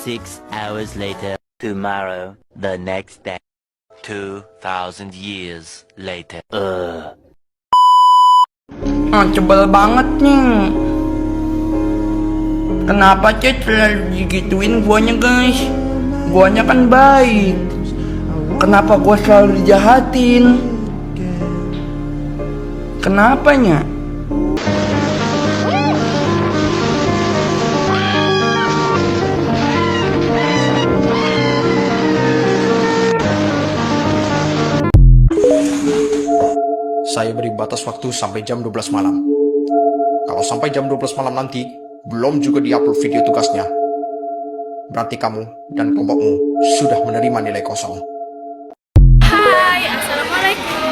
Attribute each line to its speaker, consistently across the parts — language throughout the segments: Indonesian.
Speaker 1: 6 hours later. Tomorrow, the next day. 2,000 years later.
Speaker 2: Sebel banget nih. Kenapa Cek selalu digituin guanya guys? Guanya kan baik. Kenapa gua selalu dijahatin? Kenapanya?
Speaker 3: Saya beri batas waktu sampai jam 12 malam. Kalau sampai jam 12 malam nanti, belum juga diupload video tugasnya, berarti kamu dan kelompokmu sudah menerima nilai kosong.
Speaker 4: Hai, Assalamualaikum.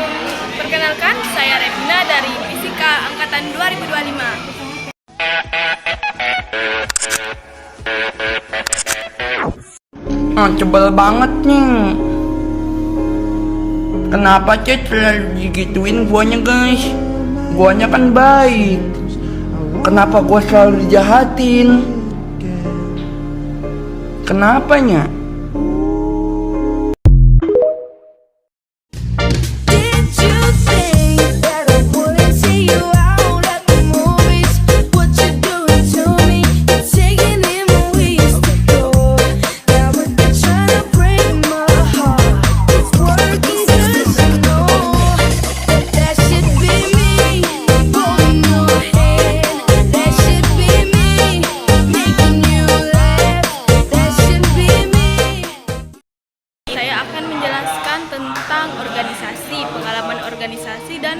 Speaker 4: Perkenalkan, saya Revina dari Fisika Angkatan 2025.
Speaker 2: Sebel banget nih. Kenapa Cek selalu digituin guanya guys? Guanya kan baik. Kenapa gua selalu dijahatin? Kenapanya?
Speaker 4: Saya akan menjelaskan tentang organisasi, pengalaman organisasi, dan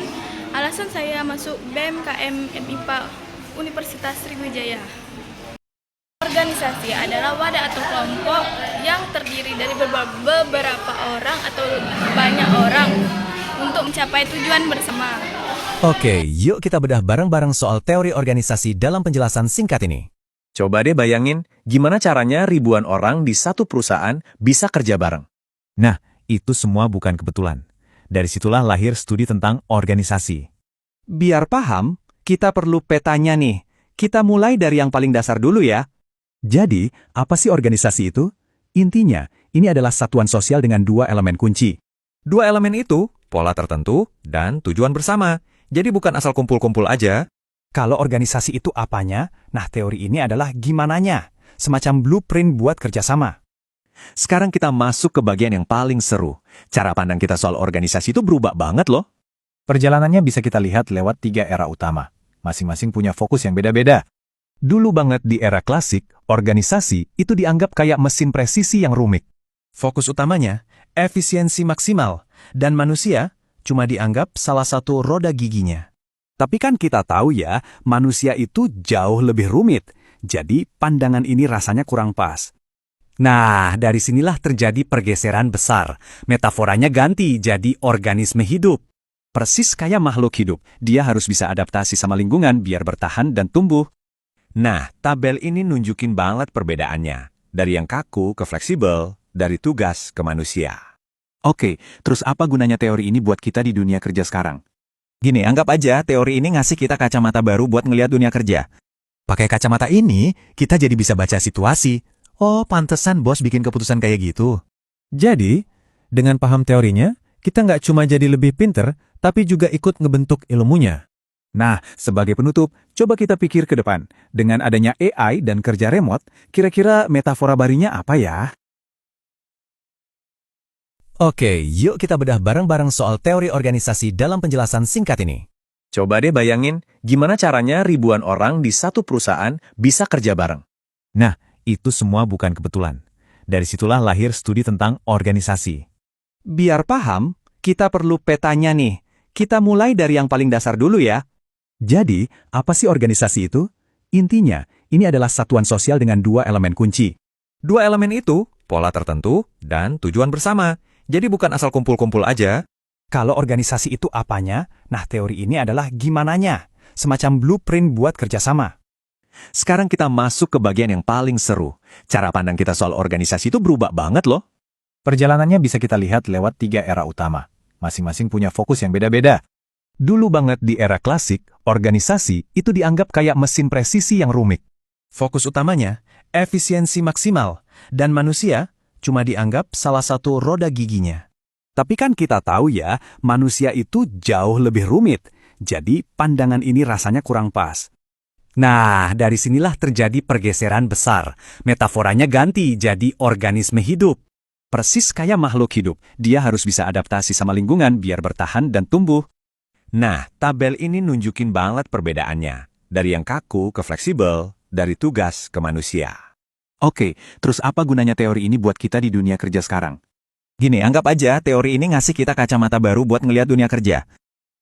Speaker 4: alasan saya masuk BEM KM MIPA Universitas Sriwijaya. Organisasi adalah wadah atau kelompok yang terdiri dari beberapa orang atau banyak orang untuk mencapai tujuan bersama.
Speaker 5: Oke, yuk kita bedah bareng-bareng soal teori organisasi dalam penjelasan singkat ini.
Speaker 6: Coba deh bayangin, gimana caranya ribuan orang di satu perusahaan bisa kerja bareng.
Speaker 5: Nah, itu semua bukan kebetulan. Dari situlah lahir studi tentang organisasi.
Speaker 6: Biar paham, kita perlu petanya nih. Kita mulai dari yang paling dasar dulu ya.
Speaker 5: Jadi, apa sih organisasi itu? Intinya, ini adalah satuan sosial dengan dua elemen kunci.
Speaker 6: Dua elemen itu, pola tertentu dan tujuan bersama. Jadi bukan asal kumpul-kumpul aja.
Speaker 5: Kalau organisasi itu apanya? Nah, teori ini adalah gimananya. Semacam blueprint buat kerjasama.
Speaker 6: Sekarang kita masuk ke bagian yang paling seru. Cara pandang kita soal organisasi itu berubah banget loh.
Speaker 5: Perjalanannya bisa kita lihat lewat 3 era utama. Masing-masing punya fokus yang beda-beda. Dulu banget di era klasik, organisasi itu dianggap kayak mesin presisi yang rumit.
Speaker 6: Fokus utamanya, efisiensi maksimal. Dan manusia cuma dianggap salah satu roda giginya.
Speaker 5: Tapi kan kita tahu ya, manusia itu jauh lebih rumit. Jadi pandangan ini rasanya kurang pas. Nah, dari sinilah terjadi pergeseran besar. Metaforanya ganti jadi organisme hidup. Persis kayak makhluk hidup, dia harus bisa adaptasi sama lingkungan biar bertahan dan tumbuh.
Speaker 6: Nah, tabel ini nunjukin banget perbedaannya. Dari yang kaku ke fleksibel, dari tugas ke manusia.
Speaker 5: Oke, terus apa gunanya teori ini buat kita di dunia kerja sekarang?
Speaker 6: Gini, anggap aja teori ini ngasih kita kacamata baru buat ngelihat dunia kerja.
Speaker 5: Pakai kacamata ini, kita jadi bisa baca situasi. Oh, pantesan bos bikin keputusan kayak gitu. Jadi, dengan paham teorinya, kita nggak cuma jadi lebih pinter, tapi juga ikut ngebentuk ilmunya. Nah, sebagai penutup, coba kita pikir ke depan. Dengan adanya AI dan kerja remote, kira-kira metafora barunya apa ya? Oke, yuk kita bedah bareng-bareng soal teori organisasi dalam penjelasan singkat ini.
Speaker 6: Coba deh bayangin, gimana caranya ribuan orang di satu perusahaan bisa kerja bareng.
Speaker 5: Nah, itu semua bukan kebetulan. Dari situlah lahir studi tentang organisasi.
Speaker 6: Biar paham, kita perlu petanya nih. Kita mulai dari yang paling dasar dulu ya.
Speaker 5: Jadi, apa sih organisasi itu? Intinya, ini adalah satuan sosial dengan dua elemen kunci.
Speaker 6: Dua elemen itu, pola tertentu dan tujuan bersama. Jadi bukan asal kumpul-kumpul aja.
Speaker 5: Kalau organisasi itu apanya? Nah, teori ini adalah gimananya. Semacam blueprint buat kerjasama.
Speaker 6: Sekarang kita masuk ke bagian yang paling seru. Cara pandang kita soal organisasi itu berubah banget loh.
Speaker 5: Perjalanannya bisa kita lihat lewat 3 era utama. Masing-masing punya fokus yang beda-beda. Dulu banget di era klasik, organisasi itu dianggap kayak mesin presisi yang rumit.
Speaker 6: Fokus utamanya, efisiensi maksimal.
Speaker 5: dan manusia cuma dianggap salah satu roda giginya.
Speaker 6: Tapi kan kita tahu ya, manusia itu jauh lebih rumit. Jadi pandangan ini rasanya kurang pas. Nah, dari sinilah terjadi pergeseran besar. Metaforanya ganti jadi organisme hidup. Persis kayak makhluk hidup, dia harus bisa adaptasi sama lingkungan biar bertahan dan tumbuh. Nah, tabel ini nunjukin banget perbedaannya. Dari yang kaku ke fleksibel, dari tugas ke manusia. Oke, terus apa gunanya teori ini buat kita di dunia kerja sekarang? Gini, anggap aja teori ini ngasih kita kacamata baru buat ngelihat dunia kerja.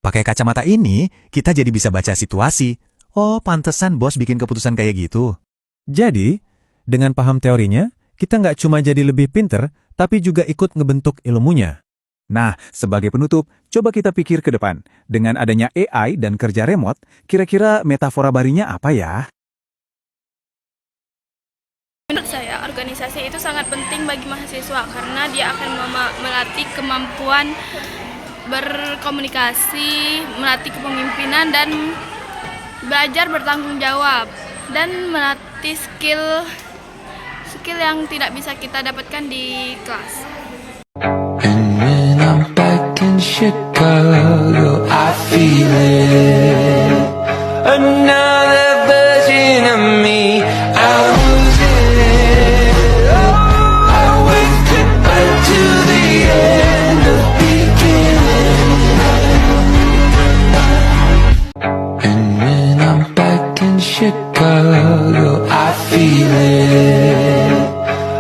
Speaker 5: Pakai kacamata ini, kita jadi bisa baca situasi. Oh, pantesan bos bikin keputusan kayak gitu. Jadi, dengan paham teorinya, kita nggak cuma jadi lebih pinter, tapi juga ikut ngebentuk ilmunya.
Speaker 6: Nah, sebagai penutup, coba kita pikir ke depan. Dengan adanya AI dan kerja remote, kira-kira metafora barunya apa ya?
Speaker 4: Menurut saya, organisasi itu sangat penting bagi mahasiswa karena dia akan melatih kemampuan berkomunikasi, melatih kepemimpinan, dan belajar bertanggung jawab, dan melatih skill yang tidak bisa kita dapatkan di kelas.
Speaker 2: And when I'm back in Chicago, I feel it. Another version of me, I lose it. I wake up right to the end of beginning. And when I'm back in Chicago, I feel it.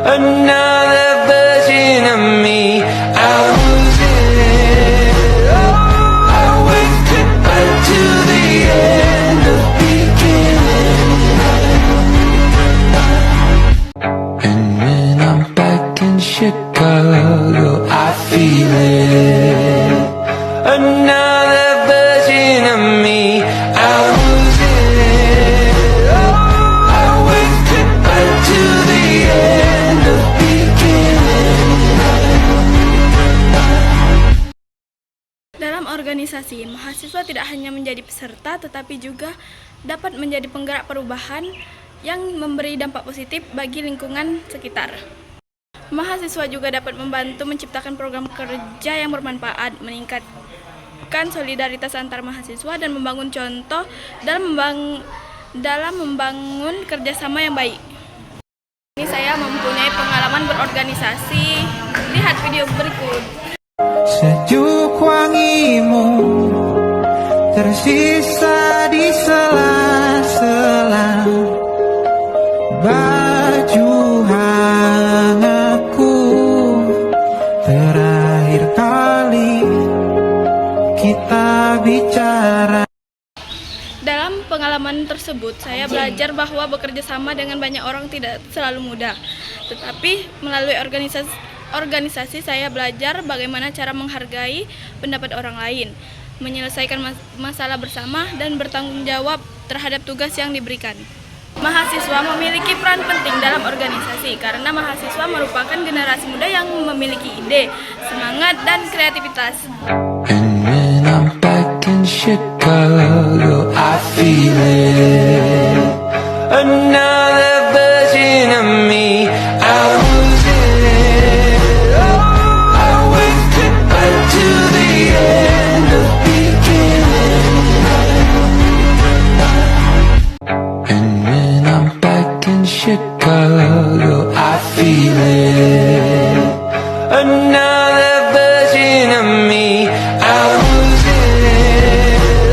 Speaker 2: Another version of me, I lose it. I wake up right to the end of beginning. And when I'm back in Chicago, I feel it. Another version of me, I lose it. I wake up right to the end of
Speaker 4: Dalam organisasi, mahasiswa tidak hanya menjadi peserta, tetapi juga dapat menjadi penggerak perubahan yang memberi dampak positif bagi lingkungan sekitar. Mahasiswa juga dapat membantu menciptakan program kerja yang bermanfaat, meningkatkan solidaritas antar mahasiswa, dan membangun contoh dalam membangun kerjasama yang baik. Ini saya mempunyai pengalaman berorganisasi. Lihat video berikut.
Speaker 2: Sejuk wangimu tersisa di sela-sela baju hangatku. Terakhir kali kita bicara.
Speaker 4: Dalam pengalaman tersebut, saya belajar bahwa bekerja sama dengan banyak orang tidak selalu mudah. Tetapi melalui organisasi saya belajar bagaimana cara menghargai pendapat orang lain, menyelesaikan masalah bersama, dan bertanggung jawab terhadap tugas yang diberikan. Mahasiswa memiliki peran penting dalam organisasi karena mahasiswa merupakan generasi muda yang memiliki ide, semangat, dan kreativitas.
Speaker 2: And when I'm back in Chicago, I feel it. Another version of me, I lose it. I wake up right to the end of beginning. And when I'm back in Chicago, I feel it. Another version of me, I lose it.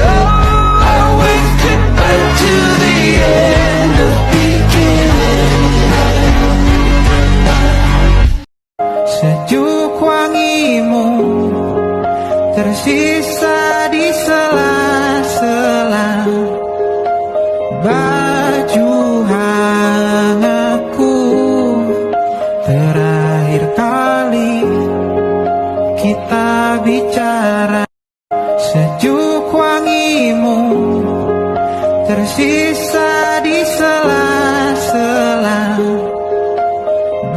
Speaker 2: I wake up right to the end of beginning. Sejuk wangimu tersisa di sela-sela baju hangatku. Terakhir kali kita bicara. Sejuk wangimu tersisa di sela-sela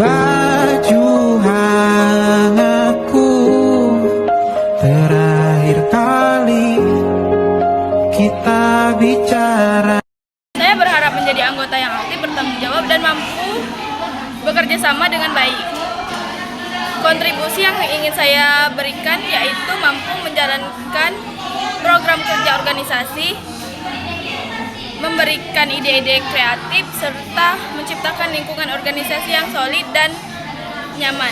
Speaker 2: baju hangatku. Terakhir kali kita bicara.
Speaker 4: Saya berharap menjadi anggota yang aktif, bertanggung jawab, dan mampu bekerja sama dengan baik. Kontribusi yang ingin saya berikan yaitu mampu menjalankan program kerja organisasi, memberikan ide-ide kreatif, serta menciptakan lingkungan organisasi yang solid dan nyaman.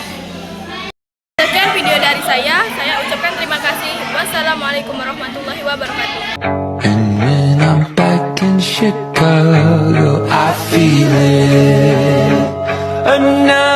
Speaker 4: Sekian video dari saya ucapkan terima kasih. Wassalamualaikum warahmatullahi wabarakatuh.
Speaker 7: And when I'm back in Chicago, I feel it. Another